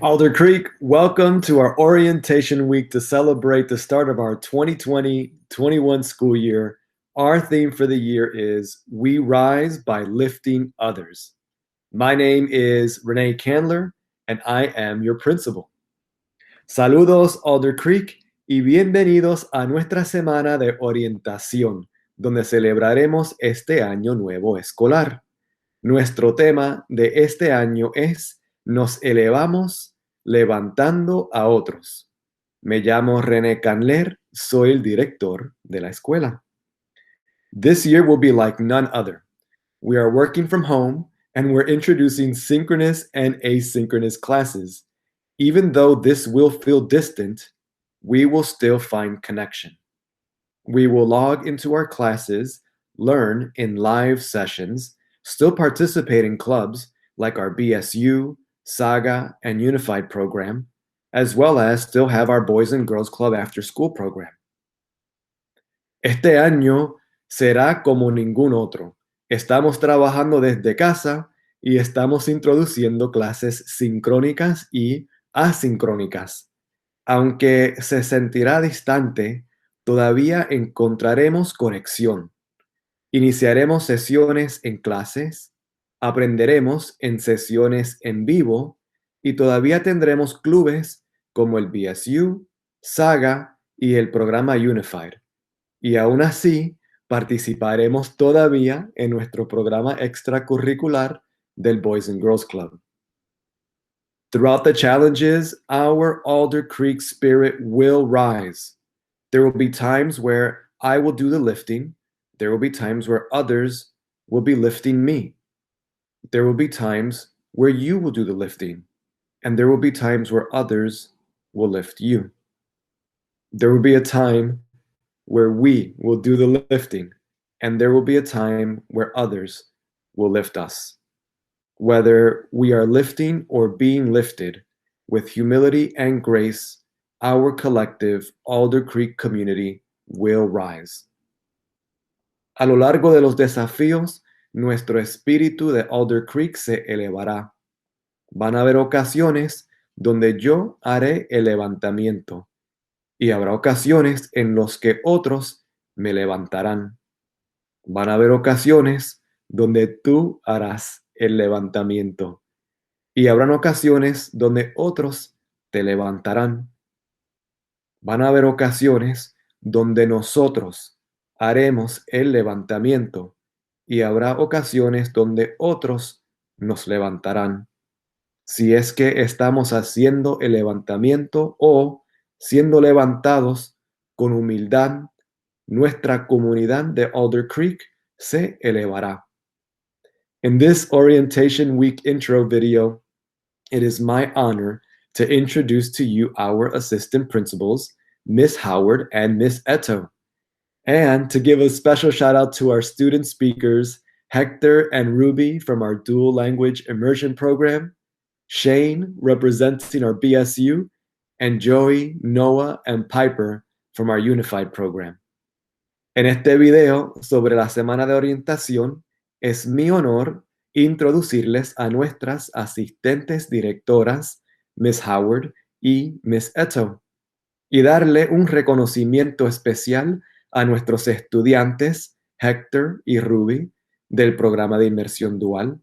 Alder Creek, welcome to our orientation week to celebrate the start of our 2020-21 school year. Our theme for the year is We Rise by Lifting Others. My name is Renee Candler, and I am your principal. Saludos, Alder Creek, y bienvenidos a nuestra semana de orientación, donde celebraremos este año nuevo escolar. Nuestro tema de este año es Nos elevamos levantando a otros. Me llamo René Candler, soy el director de la escuela. This year will be like none other. We are working from home and we're introducing synchronous and asynchronous classes. Even though this will feel distant, we will still find connection. We will log into our classes, learn in live sessions, still participate in clubs like our BSU, Saga, and Unified program, as well as still have our Boys and Girls Club after school program. Este año será como ningún otro. Estamos trabajando desde casa y estamos introduciendo clases sincrónicas y asincrónicas. Aunque se sentirá distante, todavía encontraremos conexión. Iniciaremos sesiones en clases, aprenderemos en sesiones en vivo y todavía tendremos clubes como el BSU, Saga y el programa Unified. Y aún así, participaremos todavía en nuestro programa extracurricular del Boys and Girls Club. Throughout the challenges, our Alder Creek spirit will rise. There will be times where I will do the lifting. There will be times where others will be lifting me. There will be times where you will do the lifting. And there will be times where others will lift you. There will be a time where we will do the lifting. And there will be a time where others will lift us. Whether we are lifting or being lifted, with humility and grace, our collective Alder Creek community will rise. A lo largo de los desafíos, nuestro espíritu de Alder Creek se elevará. Van a haber ocasiones donde yo haré el levantamiento y habrá ocasiones en los que otros me levantarán. Van a haber ocasiones donde tú harás el levantamiento y habrán ocasiones donde otros te levantarán. Van a haber ocasiones donde nosotros haremos el levantamiento y habrá ocasiones donde otros nos levantarán. Si es que estamos haciendo el levantamiento o siendo levantados con humildad, nuestra comunidad de Alder Creek se elevará. In this Orientation Week intro video, it is my honor to introduce to you our assistant principals, Miss Howard and Miss Eto, and to give a special shout out to our student speakers, Hector and Ruby from our dual language immersion program, Shane representing our BSU, and Joey, Noah, and Piper from our Unified program. En este video sobre la semana de orientación, es mi honor introducirles a nuestras asistentes directoras, Miss Howard y Miss Eto, y darle un reconocimiento especial a nuestros estudiantes, Hector y Ruby, del programa de inmersión dual,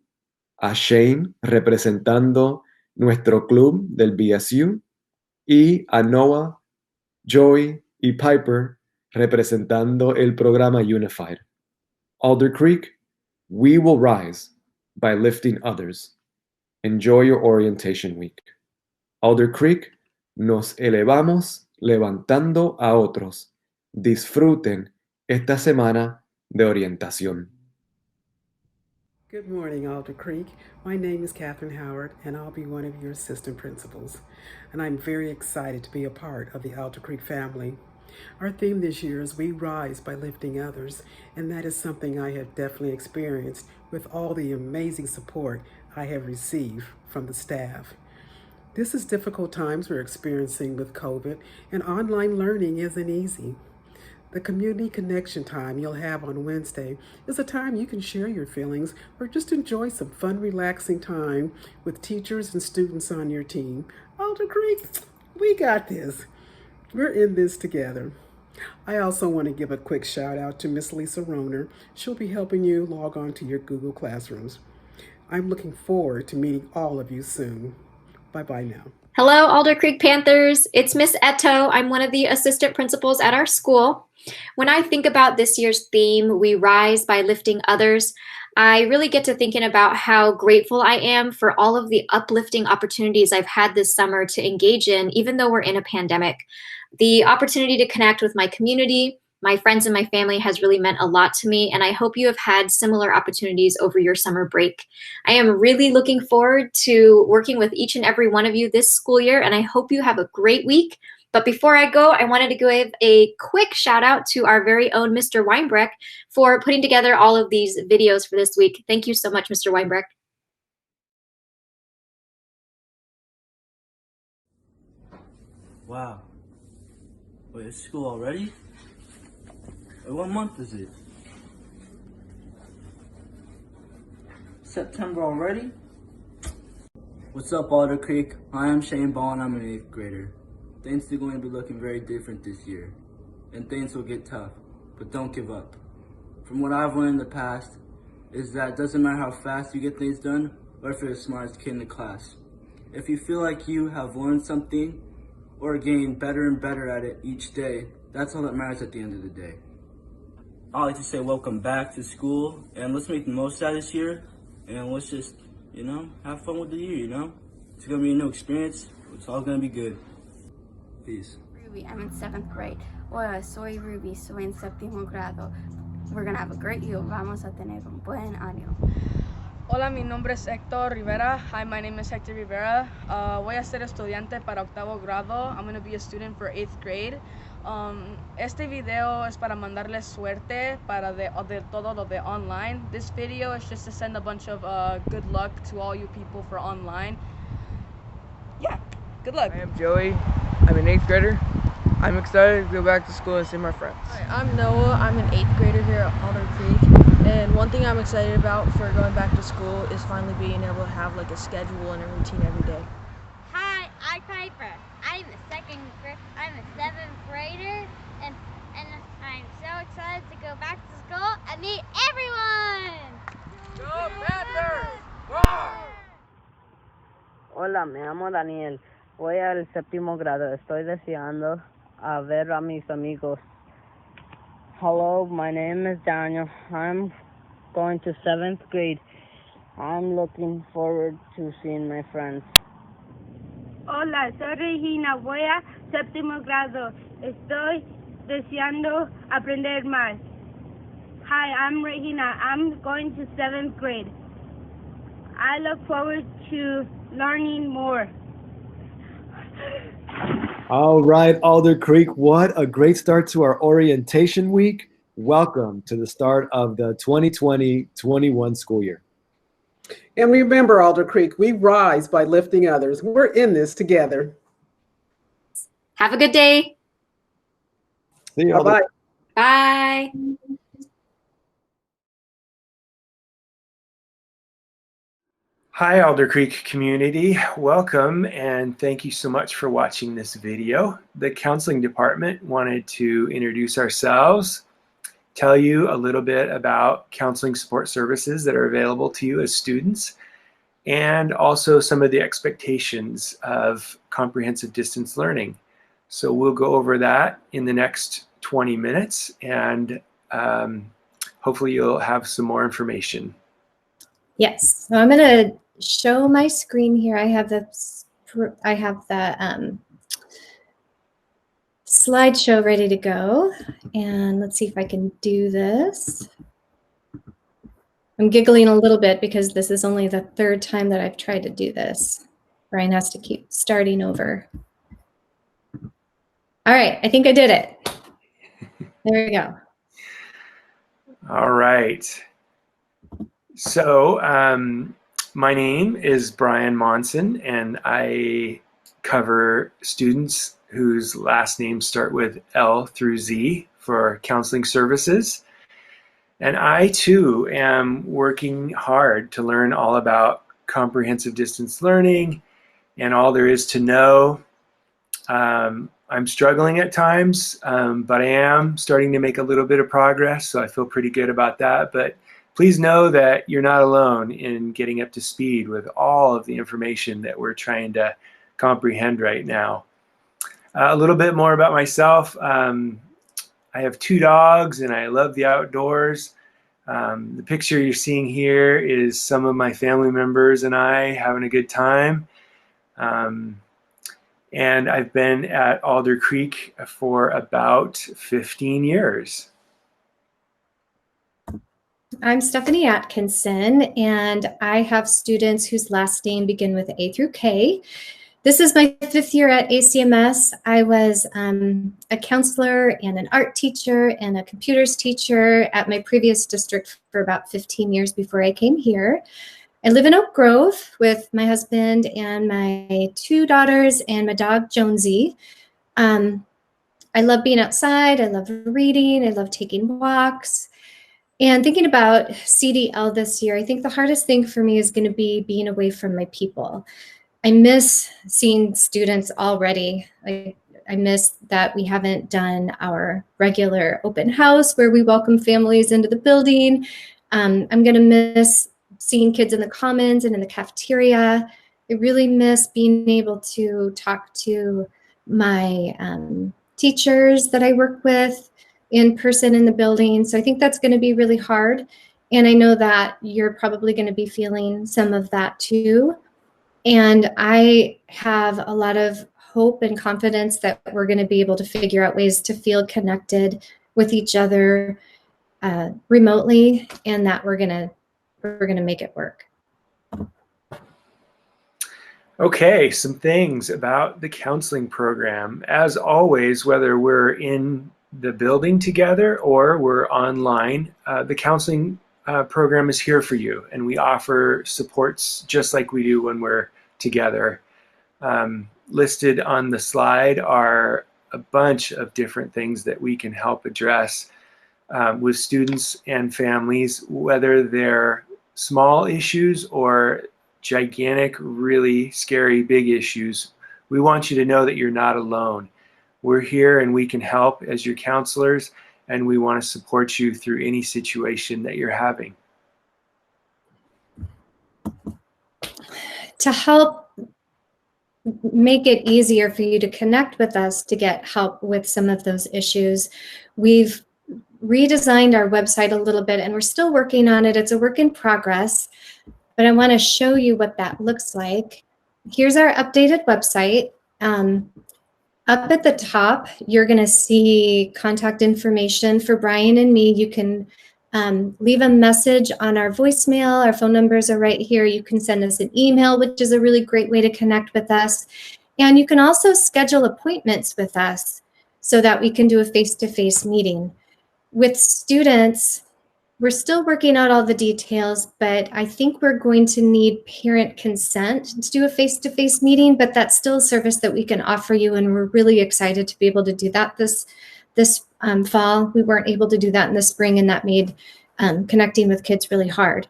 a Shane, representando nuestro club del BSU, y a Noah, Joey y Piper, representando el programa Unified. Alder Creek, we will rise by lifting others. Enjoy your orientation week. Alder Creek, nos elevamos levantando a otros. Disfruten esta semana de orientación. Good morning, Alder Creek. My name is Catherine Howard, and I'll be one of your assistant principals. And I'm very excited to be a part of the Alder Creek family. Our theme this year is We Rise by Lifting Others, and that is something I have definitely experienced with all the amazing support I have received from the staff. This is difficult times we're experiencing with COVID, and online learning isn't easy. The community connection time you'll have on Wednesday is a time you can share your feelings or just enjoy some fun, relaxing time with teachers and students on your team. Alder Creek, we got this. We're in this together. I also want to give a quick shout out to Miss Lisa Roner. She'll be helping you log on to your Google Classrooms. I'm looking forward to meeting all of you soon. Bye-bye now. Hello, Alder Creek Panthers. It's Miss Eto. I'm one of the assistant principals at our school. When I think about this year's theme, We Rise by Lifting Others, I really get to thinking about how grateful I am for all of the uplifting opportunities I've had this summer to engage in, even though we're in a pandemic. The opportunity to connect with my community, my friends and my family has really meant a lot to me, and I hope you have had similar opportunities over your summer break. I am really looking forward to working with each and every one of you this school year, and I hope you have a great week. But before I go, I wanted to give a quick shout out to our very own Mr. Weinbrecht for putting together all of these videos for this week. Thank you so much, Mr. Weinbrecht. Wow. Wait, it's school already? Wait, what month is it? September already? What's up, Alder Creek? Hi, I'm Shane Ball and I'm an 8th grader. Things are going to be looking very different this year. And things will get tough, but don't give up. From what I've learned in the past, is that it doesn't matter how fast you get things done, or if you're the smartest kid in the class. If you feel like you have learned something, or getting better and better at it each day, that's all that matters at the end of the day. I like to say welcome back to school, and let's make the most out of this year, and let's just, have fun with the year, It's gonna be a new experience, it's all gonna be good. Peace. Ruby, I'm in 7th grade. Hola, soy Ruby, soy en 7º grado. We're gonna have a great year, vamos a tener un buen año. Hola, mi nombre es Héctor Rivera. Hi, my name is Hector Rivera. Voy a ser estudiante para 8º grado. I'm going to be a student for 8th grade. Este video es para mandarles suerte para de todo lo de online. This video is just to send a bunch of good luck to all you people for online. Yeah, good luck. I am Joey. I'm an 8th grader. I'm excited to go back to school and see my friends. Hi, I'm Noah. I'm an 8th grader here at Alder Creek. And one thing I'm excited about for going back to school is finally being able to have like a schedule and a routine every day. Hi, I'm Piper. I'm a 7th grader, and I'm so excited to go back to school and meet everyone. Go Panthers! Hola, me llamo Daniel. Voy al 7º grado. Estoy deseando a ver a mis amigos. Hello, my name is Daniel. I'm going to 7th grade. I'm looking forward to seeing my friends. Hola, soy Regina. Voy a 7º grado. Estoy deseando aprender más. Hi, I'm Regina. I'm going to 7th grade. I look forward to learning more. All right, Alder Creek, what a great start to our orientation week. Welcome to the start of the 2020-21 school year. And remember, Alder Creek, we rise by lifting others. We're in this together. Have a good day. See you. Bye-bye. Bye. Hi, Alder Creek community. Welcome and thank you so much for watching this video. The counseling department wanted to introduce ourselves, tell you a little bit about counseling support services that are available to you as students, and also some of the expectations of comprehensive distance learning. So we'll go over that in the next 20 minutes and hopefully you'll have some more information. Yes, so I'm going to show my screen here. I have the slideshow ready to go, and let's see if I can do this. I'm giggling a little bit because this is only the 3rd time that I've tried to do this. Brian has to keep starting over. All right, I think I did it. There we go. All right. So my name is Brian Monson, and I cover students whose last names start with L through Z for counseling services. And I too am working hard to learn all about comprehensive distance learning and all there is to know. I'm struggling at times, but I am starting to make a little bit of progress, so I feel pretty good about that. But please know that you're not alone in getting up to speed with all of the information that we're trying to comprehend right now. A little bit more about myself. I have 2 dogs and I love the outdoors. The picture you're seeing here is some of my family members and I having a good time. And I've been at Alder Creek for about 15 years. I'm Stephanie Atkinson, and I have students whose last name begin with A through K. This is my 5th year at ACMS. I was a counselor and an art teacher and a computers teacher at my previous district for about 15 years before I came here. I live in Oak Grove with my husband and my 2 daughters and my dog Jonesy. I love being outside. I love reading. I love taking walks. And thinking about CDL this year, I think the hardest thing for me is going to be being away from my people. I miss seeing students already. I miss that we haven't done our regular open house where we welcome families into the building. I'm going to miss seeing kids in the commons and in the cafeteria. I really miss being able to talk to my teachers that I work with in person in the building. So I think that's going to be really hard. And I know that you're probably going to be feeling some of that too. And I have a lot of hope and confidence that we're going to be able to figure out ways to feel connected with each other remotely, and that we're going to make it work. Okay, some things about the counseling program. As always, whether we're in the building together or we're online, the counseling program is here for you, and we offer supports just like we do when we're together. Listed on the slide are a bunch of different things that we can help address with students and families, whether they're small issues or gigantic, really scary, big issues. We want you to know that you're not alone. We're here and we can help as your counselors, and we want to support you through any situation that you're having. To help make it easier for you to connect with us to get help with some of those issues, we've redesigned our website a little bit, and we're still working on it. It's a work in progress, but I want to show you what that looks like. Here's our updated website. Up at the top, you're going to see contact information for Brian and me. You can leave a message on our voicemail. Our phone numbers are right here. You can send us an email, which is a really great way to connect with us. And you can also schedule appointments with us so that we can do a face-to-face meeting. With students, we're still working out all the details, but I think we're going to need parent consent to do a face-to-face meeting, but that's still a service that we can offer you, and we're really excited to be able to do that this fall. We weren't able to do that in the spring, and that made connecting with kids really hard.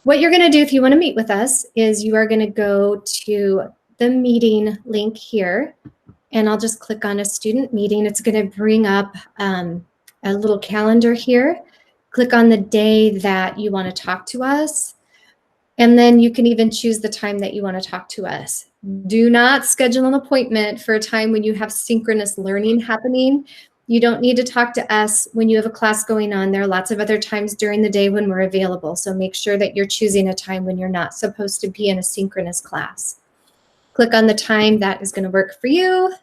What you're going to do if you want to meet with us is you are going to go to the meeting link here, and I'll just click on a student meeting. It's going to bring up a little calendar here. Click on the day that you want to talk to us, and then you can even choose the time that you want to talk to us. Do not schedule an appointment for a time when you have synchronous learning happening. You don't need to talk to us when you have a class going on. There are lots of other times during the day when we're available, so make sure that you're choosing a time when you're not supposed to be in a synchronous class. Click on the time that is going to work for you.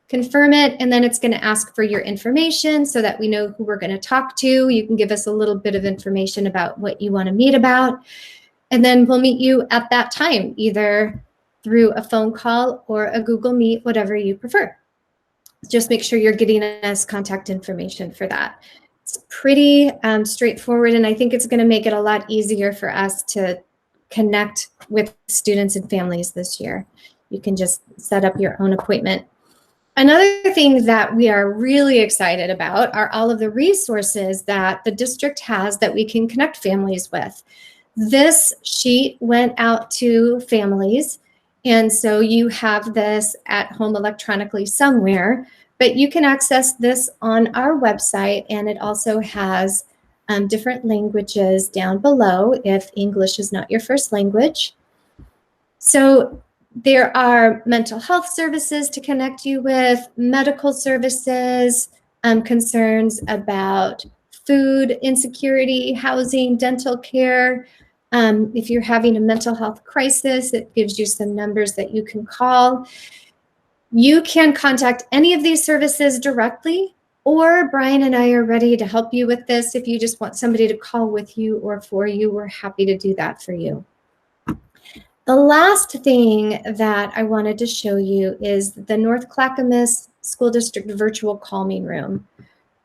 Confirm it, and then it's going to ask for your information so that we know who we're going to talk to. You can give us a little bit of information about what you want to meet about, and then we'll meet you at that time, either through a phone call or a Google Meet, whatever you prefer. Just make sure you're getting us contact information for that. It's pretty straightforward, and I think it's going to make it a lot easier for us to connect with students and families this year. You can just set up your own appointment. Another thing that we are really excited about are all of the resources that the district has that we can connect families with. This sheet went out to families, and so you have this at home electronically somewhere, but you can access this on our website, and it also has different languages down below if English is not your first language. So there are mental health services to connect you with, medical services, concerns about food insecurity, housing, dental care. If you're having a mental health crisis, it gives you some numbers that you can call. You can contact any of these services directly, or Brian and I are ready to help you with this. If you just want somebody to call with you or for you, we're happy to do that for you. The last thing that I wanted to show you is the North Clackamas School District Virtual Calming Room,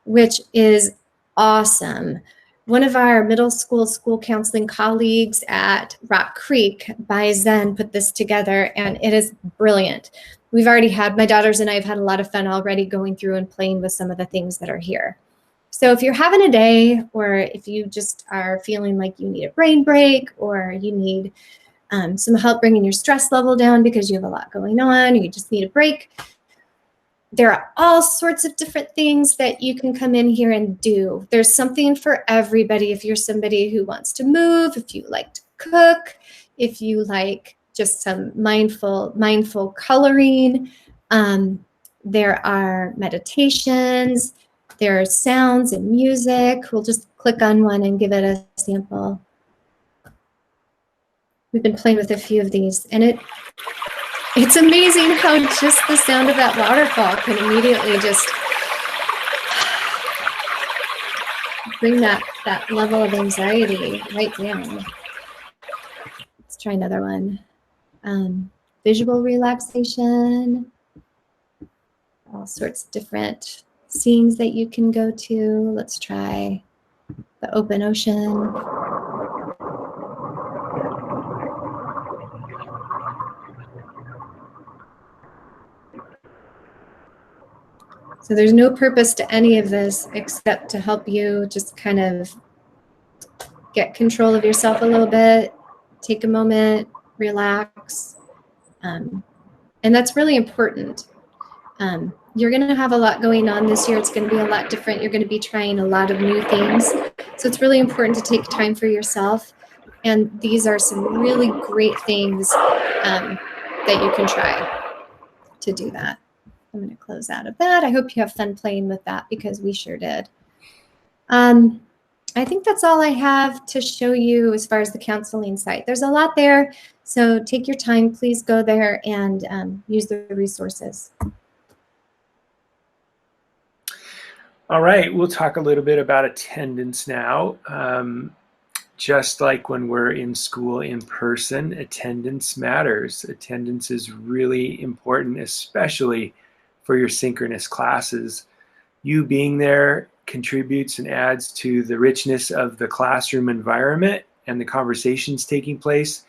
which is awesome. One of our middle school counseling colleagues at Rock Creek by Zen put this together, and it is brilliant. We've already had, my daughters and I have had a lot of fun already going through and playing with some of the things that are here. So if you're having a day, or if you just are feeling like you need a brain break, or you need some help bringing your stress level down because you have a lot going on, or you just need a break, there are all sorts of different things that you can come in here and do. There's something for everybody. If you're somebody who wants to move, if you like to cook, if you like just some mindful coloring, there are meditations, there are sounds and music. We'll just click on one and give it a sample. We've been playing with a few of these, and it's amazing how just the sound of that waterfall can immediately just bring that level of anxiety right down. Let's try another one. Visual relaxation, all sorts of different scenes that you can go to. Let's try the open ocean. So there's no purpose to any of this except to help you just kind of get control of yourself a little bit, take a moment, relax. And that's really important. You're going to have a lot going on this year. It's going to be a lot different. You're going to be trying a lot of new things. So it's really important to take time for yourself. And these are some really great things that you can try to do that. I'm going to close out of that. I hope you have fun playing with that, because we sure did. I think that's all I have to show you as far as the counseling site. There's a lot there, so take your time. Please go there and use the resources. All right, we'll talk a little bit about attendance now. Just like when we're in school in person, attendance matters. Attendance is really important, especially for your synchronous classes. You being there contributes and adds to the richness of the classroom environment and the conversations taking place.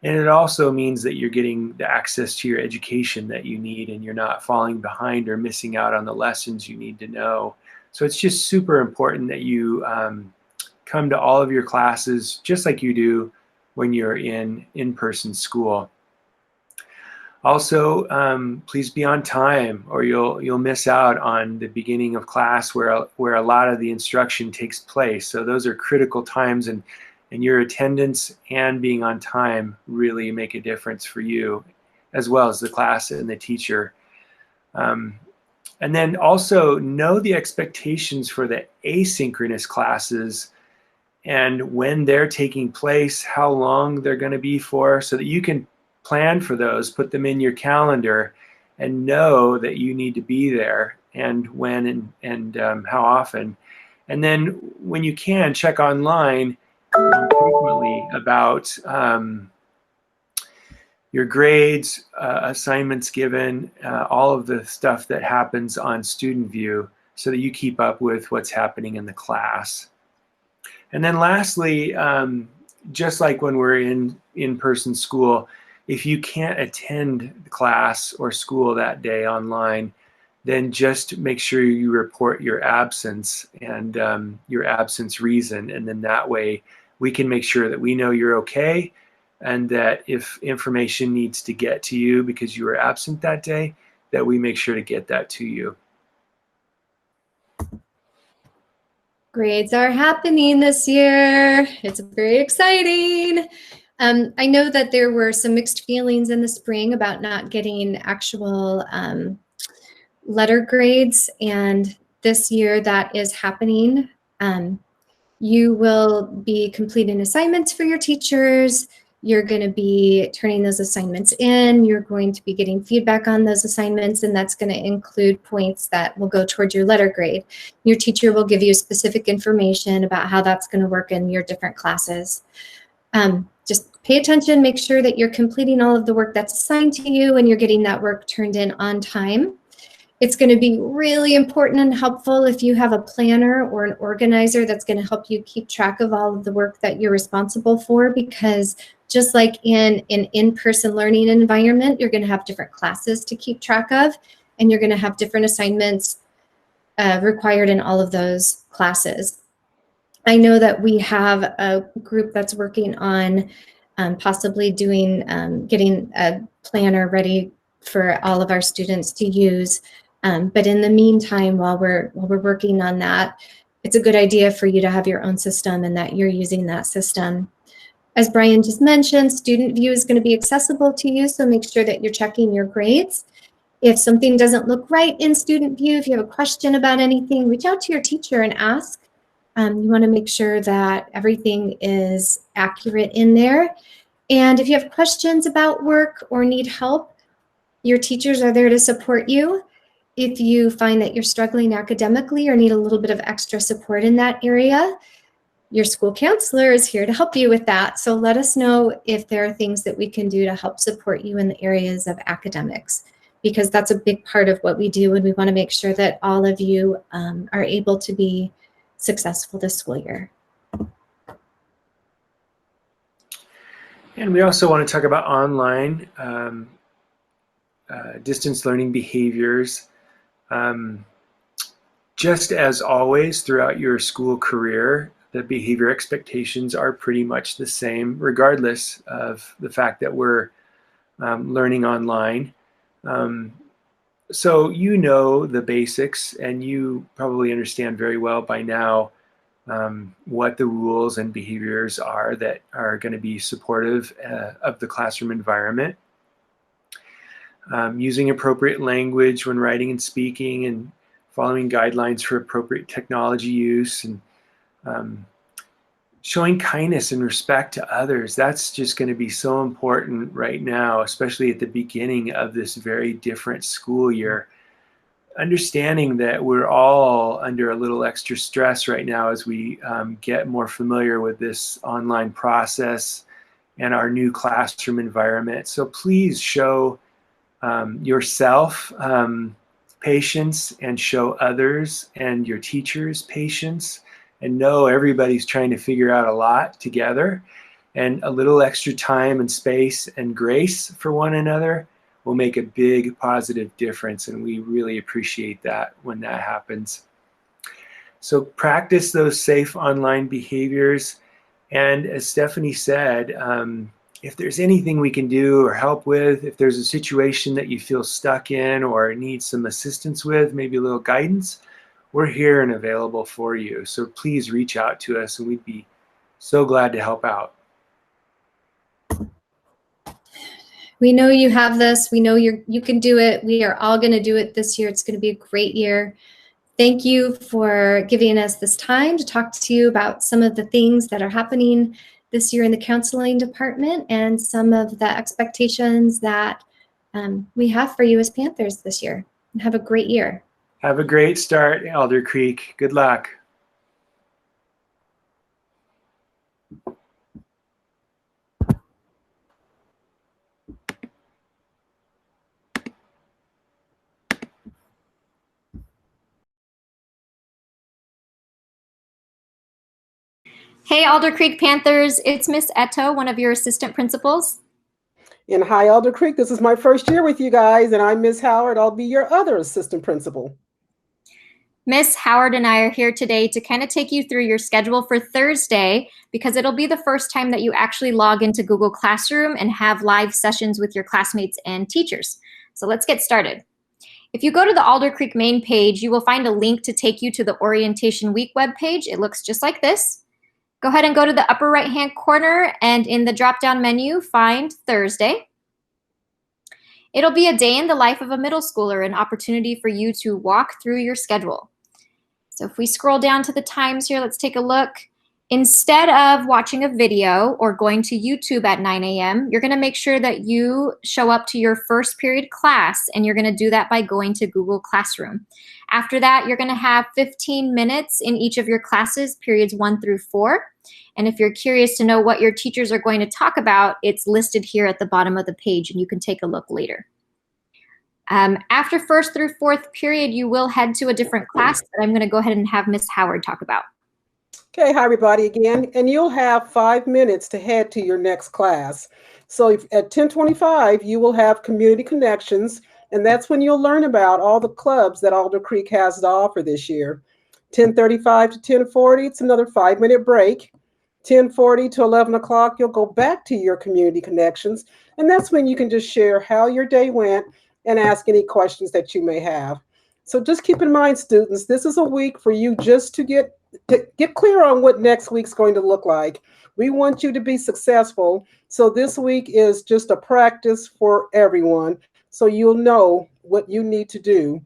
And it also means that you're getting the access to your education that you need, and you're not falling behind or missing out on the lessons you need to know. So it's just super important that you come to all of your classes just like you do when you're in in-person school. Also, please be on time, or you'll miss out on the beginning of class where a lot of the instruction takes place. So those are critical times, and your attendance and being on time really make a difference for you, as well as the class and the teacher. And then also know the expectations for the asynchronous classes and when they're taking place, how long they're going to be for, so that you can plan for those, put them in your calendar, and know that you need to be there, and when and how often. And then when you can, check online frequently about your grades, assignments given, all of the stuff that happens on Student View, so that you keep up with what's happening in the class. And then lastly, just like when we're in in-person school, if you can't attend class or school that day online, then just make sure you report your absence and your absence reason. And then that way we can make sure that we know you're okay, and that if information needs to get to you because you were absent that day, that we make sure to get that to you. Grades are happening this year. It's very exciting. I know that there were some mixed feelings in the spring about not getting actual letter grades, and this year that is happening. You will be completing assignments for your teachers. You're going to be turning those assignments in. You're going to be getting feedback on those assignments, and that's going to include points that will go towards your letter grade. Your teacher will give you specific information about how that's going to work in your different classes. Just pay attention, make sure that you're completing all of the work that's assigned to you and you're getting that work turned in on time. It's going to be really important and helpful if you have a planner or an organizer that's going to help you keep track of all of the work that you're responsible for, because just like in an in-person learning environment, you're going to have different classes to keep track of, and you're going to have different assignments required in all of those classes. I know that we have a group that's working on possibly doing, getting a planner ready for all of our students to use. But in the meantime, while we're working on that, it's a good idea for you to have your own system and that you're using that system. As Brian just mentioned, Student View is going to be accessible to you, so make sure that you're checking your grades. If something doesn't look right in Student View, if you have a question about anything, reach out to your teacher and ask. You want to make sure that everything is accurate in there. And if you have questions about work or need help, your teachers are there to support you. If you find that you're struggling academically or need a little bit of extra support in that area, your school counselor is here to help you with that. So let us know if there are things that we can do to help support you in the areas of academics, because that's a big part of what we do, and we want to make sure that all of you are able to be successful this school year. And we also want to talk about online distance learning behaviors. Just as always throughout your school career, the behavior expectations are pretty much the same, regardless of the fact that we're learning online. So you know the basics, and you probably understand very well by now what the rules and behaviors are that are going to be supportive of the classroom environment. Using appropriate language when writing and speaking, and following guidelines for appropriate technology use, and showing kindness and respect to others. That's just going to be so important right now, especially at the beginning of this very different school year. Understanding that we're all under a little extra stress right now as we get more familiar with this online process and our new classroom environment. So please show yourself patience, and show others and your teachers patience, and know everybody's trying to figure out a lot together, and a little extra time and space and grace for one another will make a big positive difference, and we really appreciate that when that happens. So practice those safe online behaviors, and as Stephanie said, if there's anything we can do or help with, if there's a situation that you feel stuck in or need some assistance with, maybe a little guidance, we're here and available for you. So please reach out to us, and we'd be so glad to help out. We know you have this. We know you can do it. We are all going to do it this year. It's going to be a great year. Thank you for giving us this time to talk to you about some of the things that are happening this year in the counseling department, and some of the expectations that we have for you as Panthers this year. And have a great year. Have a great start, Alder Creek. Good luck. Hey, Alder Creek Panthers, it's Miss Eto, one of your assistant principals. And hi, Alder Creek. This is my first year with you guys, and I'm Miss Howard. I'll be your other assistant principal. Miss Howard and I are here today to kind of take you through your schedule for Thursday, because it'll be the first time that you actually log into Google Classroom and have live sessions with your classmates and teachers. So let's get started. If you go to the Alder Creek main page, you will find a link to take you to the Orientation Week webpage. It looks just like this. Go ahead and go to the upper right-hand corner, and in the drop-down menu, find Thursday. It'll be a day in the life of a middle schooler, an opportunity for you to walk through your schedule. So if we scroll down to the times here, let's take a look. Instead of watching a video or going to YouTube at 9 a.m., you're going to make sure that you show up to your first period class, and you're going to do that by going to Google Classroom. After that, you're going to have 15 minutes in each of your classes, periods 1 through 4. And if you're curious to know what your teachers are going to talk about, it's listed here at the bottom of the page, and you can take a look later. After first through fourth period, you will head to a different class that I'm going to go ahead and have Miss Howard talk about. Okay, hi everybody again, and you'll have 5 minutes to head to your next class. So at 10:25, you will have community connections, and that's when you'll learn about all the clubs that Alder Creek has to offer this year. 10:35 to 10:40, it's another 5-minute break. 10:40 to 11 o'clock, you'll go back to your community connections, and that's when you can just share how your day went and ask any questions that you may have. So just keep in mind, students, this is a week for you just to get clear on what next week's going to look like. We want you to be successful. So this week is just a practice for everyone. So you'll know what you need to do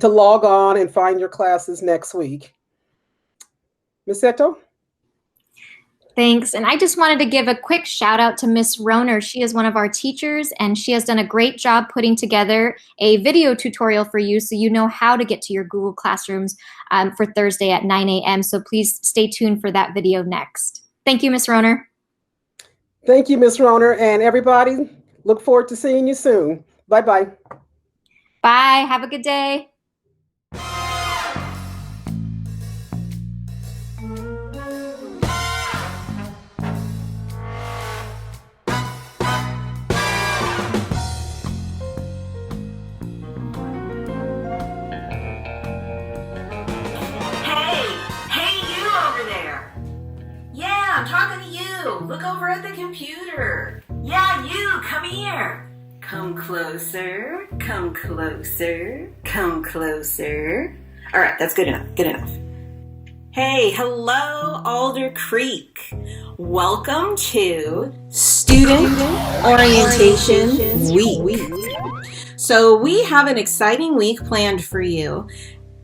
to log on and find your classes next week. Ms. Eto? Thanks. And I just wanted to give a quick shout out to Miss Roner. She is one of our teachers, and she has done a great job putting together a video tutorial for you so you know how to get to your Google Classrooms for Thursday at 9 a.m. So please stay tuned for that video next. Thank you, Miss Roner. Thank you, Miss Roner. And everybody, look forward to seeing you soon. Bye-bye. Bye. Have a good day. I'm talking to you. Look over at the computer. Yeah, you, come here. Come closer, come closer, come closer. All right, that's good enough, good enough. Hey, hello, Alder Creek. Welcome to Student Orientation Week. So we have an exciting week planned for you.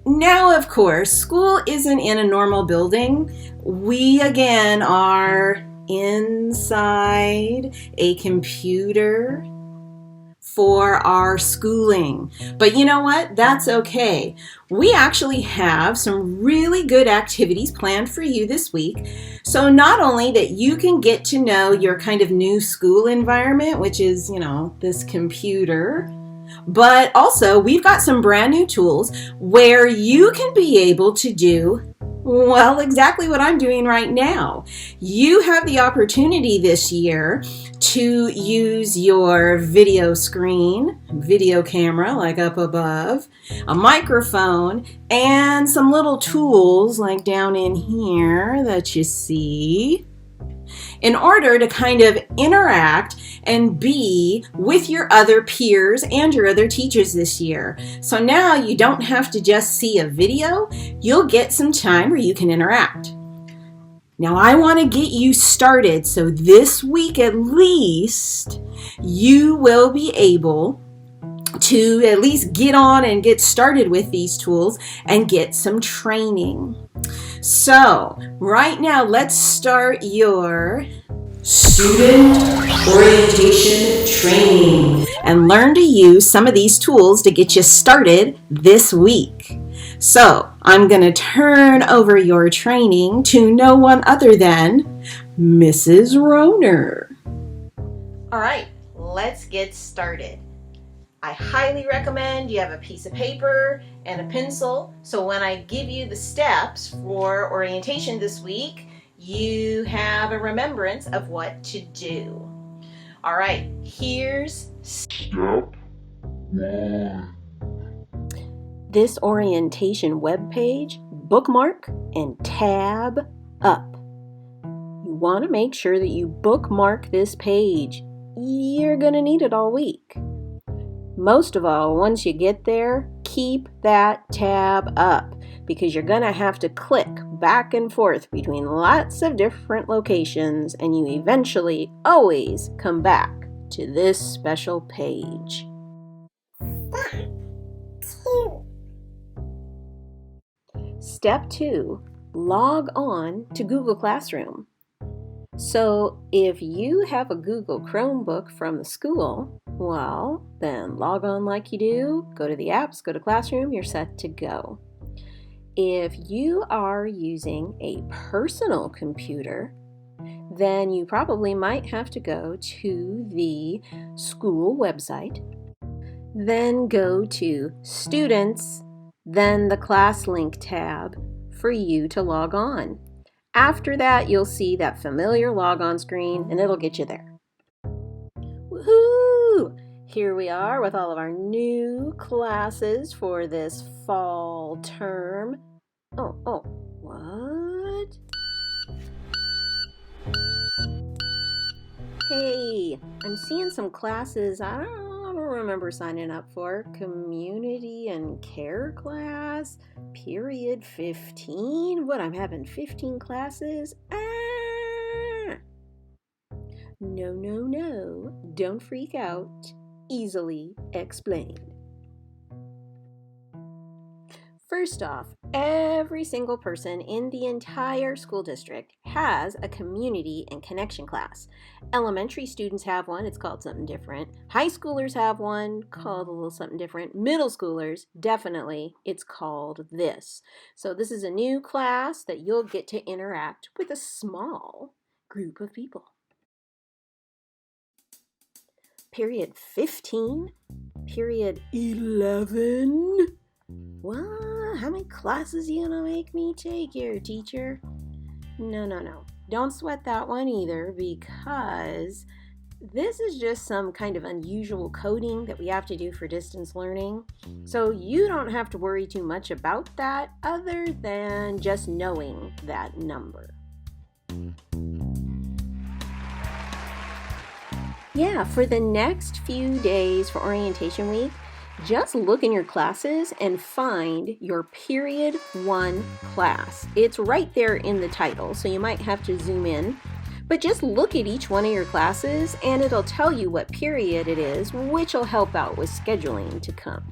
Now, of course, school isn't in a normal building. We, again, are inside a computer for our schooling. But you know what? That's okay. We actually have some really good activities planned for you this week. So not only that you can get to know your kind of new school environment, which is, this computer, but also we've got some brand new tools where you can be able to do, well, exactly what I'm doing right now. You have the opportunity this year to use your video screen, video camera like up above, a microphone, and some little tools like down in here that you see, in order to kind of interact and be with your other peers and your other teachers this year. So now you don't have to just see a video, you'll get some time where you can interact. Now I want to get you started, so this week at least you will be able to at least get on and get started with these tools and get some training. So right now let's start your Student Orientation Training and learn to use some of these tools to get you started this week. So I'm going to turn over your training to no one other than Mrs. Roner. All right, let's get started. I highly recommend you have a piece of paper and a pencil, so when I give you the steps for orientation this week, you have a remembrance of what to do. All right, here's step 1. This orientation webpage, bookmark and tab up. You want to make sure that you bookmark this page. You're going to need it all week. Most of all, once you get there, keep that tab up because you're going to have to click back and forth between lots of different locations, and you eventually always come back to this special page. Step 2, log on to Google Classroom. So if you have a Google Chromebook from the school, well, then log on like you do, go to the apps, go to Classroom, you're set to go. If you are using a personal computer, then you probably might have to go to the school website, then go to Students, then the Class Link tab for you to log on. After that, you'll see that familiar logon screen, and it'll get you there. Woohoo! Here we are with all of our new classes for this fall term. Oh, what? Hey, I'm seeing some classes I don't remember signing up for. Community and care class, period 15. What, I'm having 15 classes? No, don't freak out. Easily explained. First off, every single person in the entire school district has a community and connection class. Elementary students have one, it's called something different. High schoolers have one, called a little something different. Middle schoolers, definitely, it's called this. So this is a new class that you'll get to interact with a small group of people. Period 15? Period 11? What? How many classes are you gonna make me take here, teacher? No. Don't sweat that one either, because this is just some kind of unusual coding that we have to do for distance learning. So you don't have to worry too much about that other than just knowing that number. Yeah, for the next few days for orientation week, just look in your classes and find your period 1 class. It's right there in the title, so you might have to zoom in. But just look at each one of your classes and it'll tell you what period it is, which will help out with scheduling to come.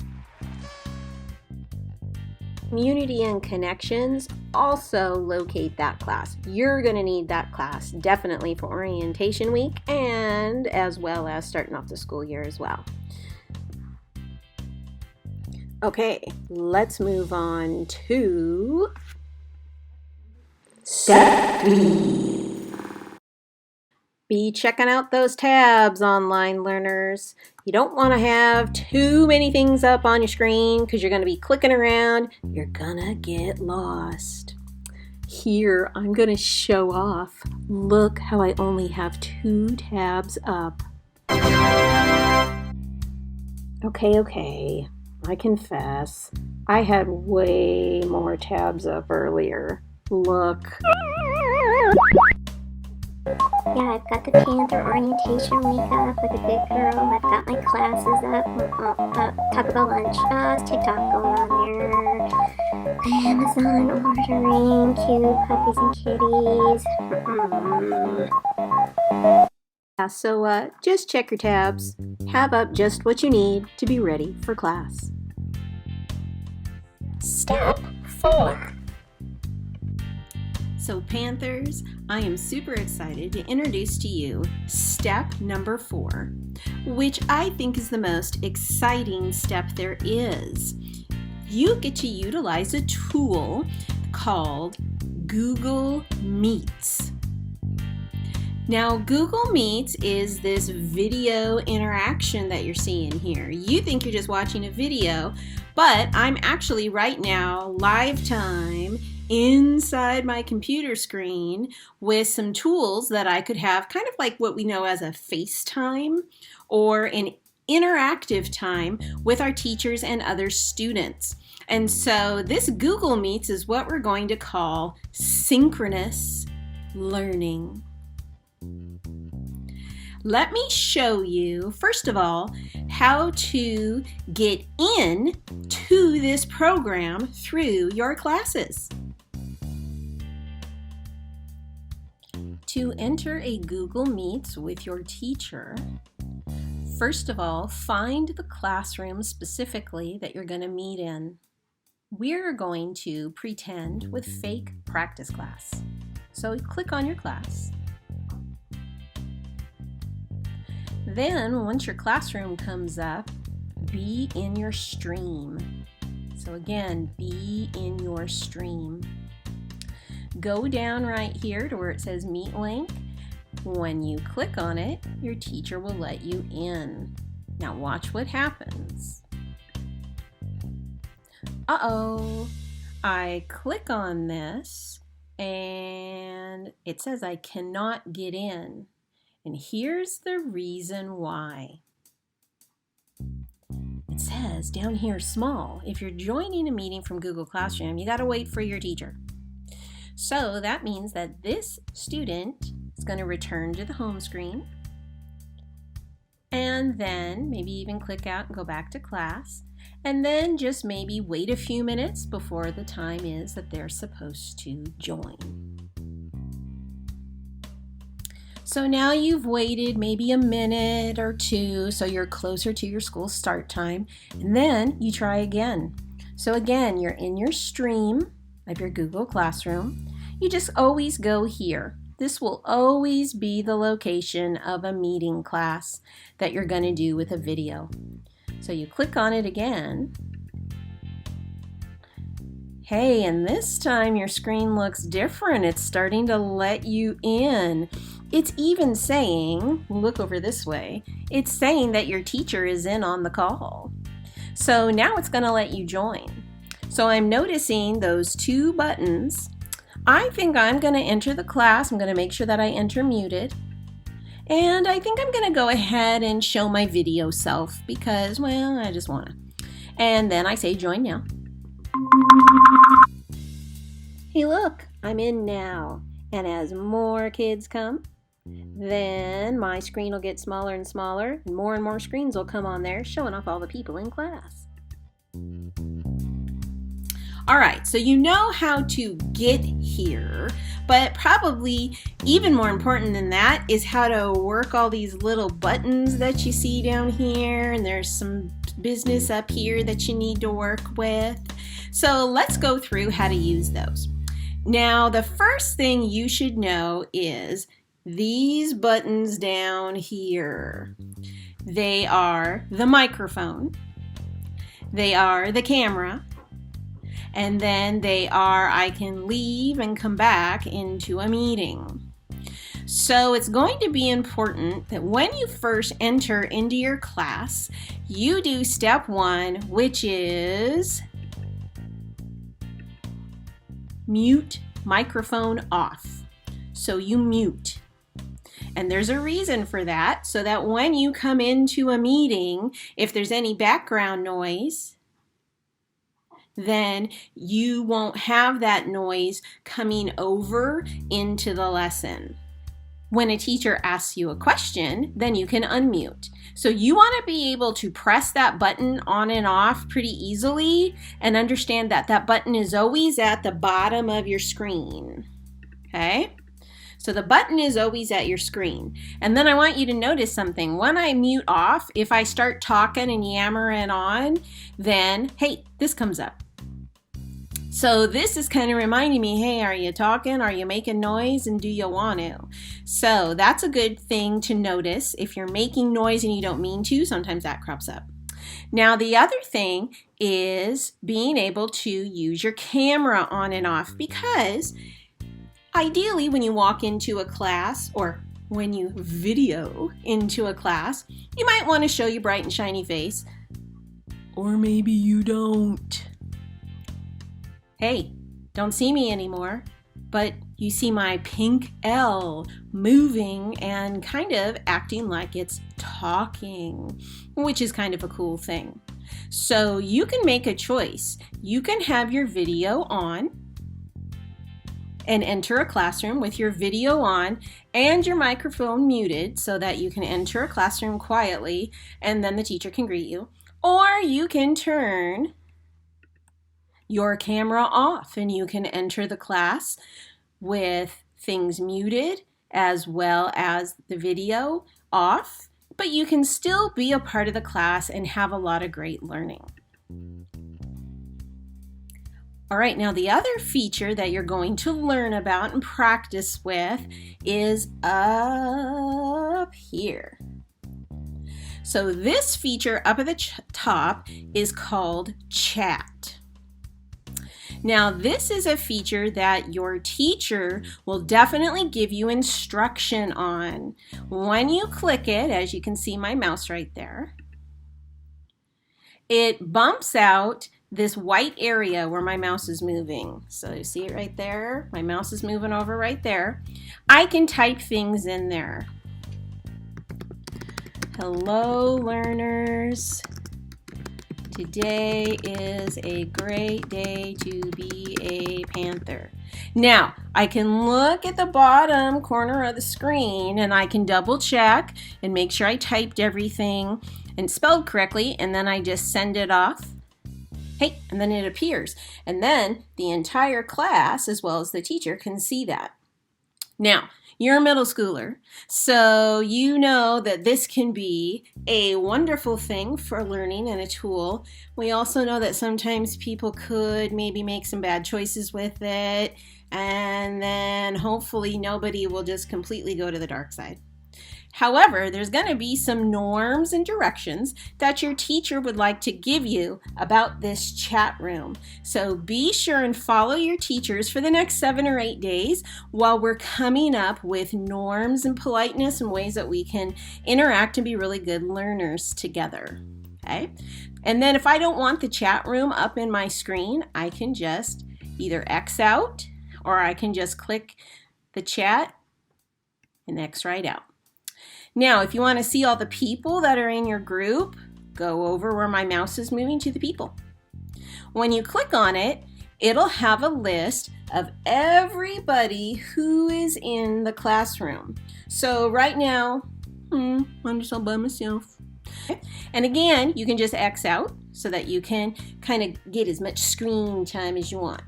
Community and Connections, also locate that class. You're going to need that class definitely for orientation week and as well as starting off the school year as well. Okay, let's move on to step 3. Be checking out those tabs, online learners. You don't want to have too many things up on your screen because you're going to be clicking around. You're going to get lost. Here, I'm going to show off. Look how I only have 2 tabs up. Okay. I confess, I had way more tabs up earlier. Look. Yeah, I've got the Panther orientation week up with a big girl. I've got my classes up. Talk about lunch. TikTok going on there. Amazon ordering cute puppies and kitties. Yeah, so just check your tabs. Have up just what you need to be ready for class. Step 4. So Panthers, I am super excited to introduce to you step number 4, which I think is the most exciting step there is. You get to utilize a tool called Google Meets. Now, Google Meets is this video interaction that you're seeing here. You think you're just watching a video, but I'm actually right now live time inside my computer screen with some tools that I could have, kind of like what we know as a FaceTime or an interactive time with our teachers and other students. And so this Google Meets is what we're going to call synchronous learning. Let me show you, first of all, how to get in to this program through your classes. To enter a Google Meets with your teacher, first of all, find the classroom specifically that you're going to meet in. We're going to pretend with fake practice class. So click on your class. Then, once your classroom comes up, be in your stream. So again, be in your stream. Go down right here to where it says Meet Link. When you click on it, your teacher will let you in. Now watch what happens. Uh-oh, I click on this and it says I cannot get in. And here's the reason why. It says down here small, if you're joining a meeting from Google Classroom, you gotta wait for your teacher. So that means that this student is going to return to the home screen and then maybe even click out and go back to class, and then just maybe wait a few minutes before the time is that they're supposed to join. So now you've waited maybe a minute or two, so you're closer to your school start time, and then you try again. So again, you're in your stream of your Google Classroom. You just always go here. This will always be the location of a meeting class that you're going to do with a video. So you click on it again. Hey, and this time your screen looks different. It's starting to let you in. It's even saying, look over this way, it's saying that your teacher is in on the call. So now it's going to let you join. So I'm noticing those two buttons. I think I'm going to enter the class. I'm going to make sure that I enter muted. And I think I'm going to go ahead and show my video self because, well, I just want to. And then I say join now. Hey, look, I'm in now. And as more kids come, then my screen will get smaller and smaller, and more screens will come on there showing off all the people in class. All right, so you know how to get here, but probably even more important than that is how to work all these little buttons that you see down here, and there's some business up here that you need to work with. So let's go through how to use those. Now, the first thing you should know is these buttons down here. They are the microphone, they are the camera, and then they are I can leave and come back into a meeting. So it's going to be important that when you first enter into your class, you do step one, which is mute microphone off. So you mute. And there's a reason for that, so that when you come into a meeting, if there's any background noise, then you won't have that noise coming over into the lesson. When a teacher asks you a question, then you can unmute. So you want to be able to press that button on and off pretty easily and understand that that button is always at the bottom of your screen. Okay? So the button is always at your screen. And then I want you to notice something. When I mute off, if I start talking and yammering on, then, hey, this comes up. So this is kind of reminding me, hey, are you talking? Are you making noise? And do you want to? So that's a good thing to notice. If you're making noise and you don't mean to, sometimes that crops up. Now, the other thing is being able to use your camera on and off, because ideally when you walk into a class or when you video into a class, you might want to show your bright and shiny face, or maybe you don't. Hey, don't see me anymore, but you see my pink L moving and kind of acting like it's talking, which is kind of a cool thing. So you can make a choice. You can have your video on and enter a classroom with your video on and your microphone muted so that you can enter a classroom quietly and then the teacher can greet you. Or you can turn your camera off and you can enter the class with things muted as well as the video off, but you can still be a part of the class and have a lot of great learning. All right, now the other feature that you're going to learn about and practice with is up here. So this feature up at the top is called chat. Now this is a feature that your teacher will definitely give you instruction on. When you click it, as you can see my mouse right there, it bumps out this white area where my mouse is moving. So you see it right there? My mouse is moving over right there. I can type things in there. Hello, learners. Today is a great day to be a Panther. Now, I can look at the bottom corner of the screen and I can double check and make sure I typed everything and spelled correctly, and then I just send it off. Hey, and then it appears. And then the entire class, as well as the teacher, can see that. Now, you're a middle schooler, so you know that this can be a wonderful thing for learning and a tool. We also know that sometimes people could maybe make some bad choices with it, and then hopefully nobody will just completely go to the dark side. However, there's going to be some norms and directions that your teacher would like to give you about this chat room. So be sure and follow your teachers for the next 7 or 8 days while we're coming up with norms and politeness and ways that we can interact and be really good learners together. Okay? And then if I don't want the chat room up in my screen, I can just either X out or I can just click the chat and X right out. Now, if you want to see all the people that are in your group, go over where my mouse is moving to the people. When you click on it, it'll have a list of everybody who is in the classroom. So right now, I'm just all by myself. And again, you can just X out so that you can kind of get as much screen time as you want.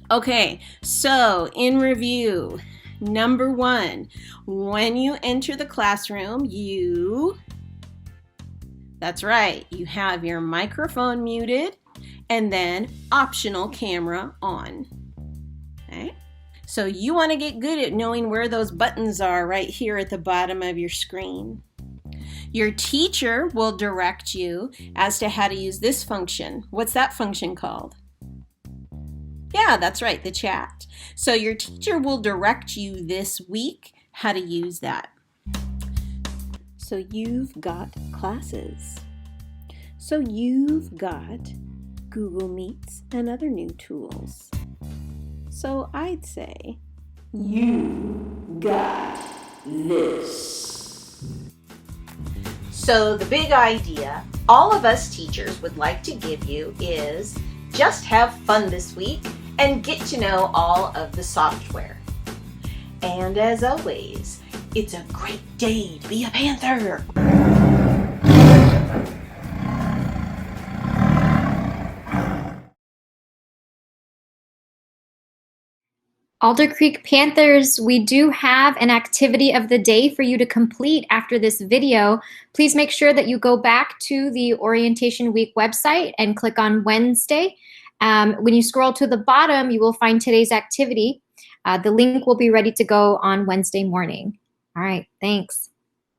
Okay, so in review, number 1, when you enter the classroom, that's right, you have your microphone muted and then optional camera on. Okay? So you want to get good at knowing where those buttons are right here at the bottom of your screen. Your teacher will direct you as to how to use this function. What's that function called? Yeah, that's right, the chat. So your teacher will direct you this week how to use that. So you've got classes. So you've got Google Meets and other new tools. So I'd say you got this. So the big idea all of us teachers would like to give you is just have fun this week and get to know all of the software. And as always, it's a great day to be a Panther. Alder Creek Panthers, we do have an activity of the day for you to complete after this video. Please make sure that you go back to the Orientation Week website and click on Wednesday. When you scroll to the bottom, you will find today's activity. The link will be ready to go on Wednesday morning. All right, thanks.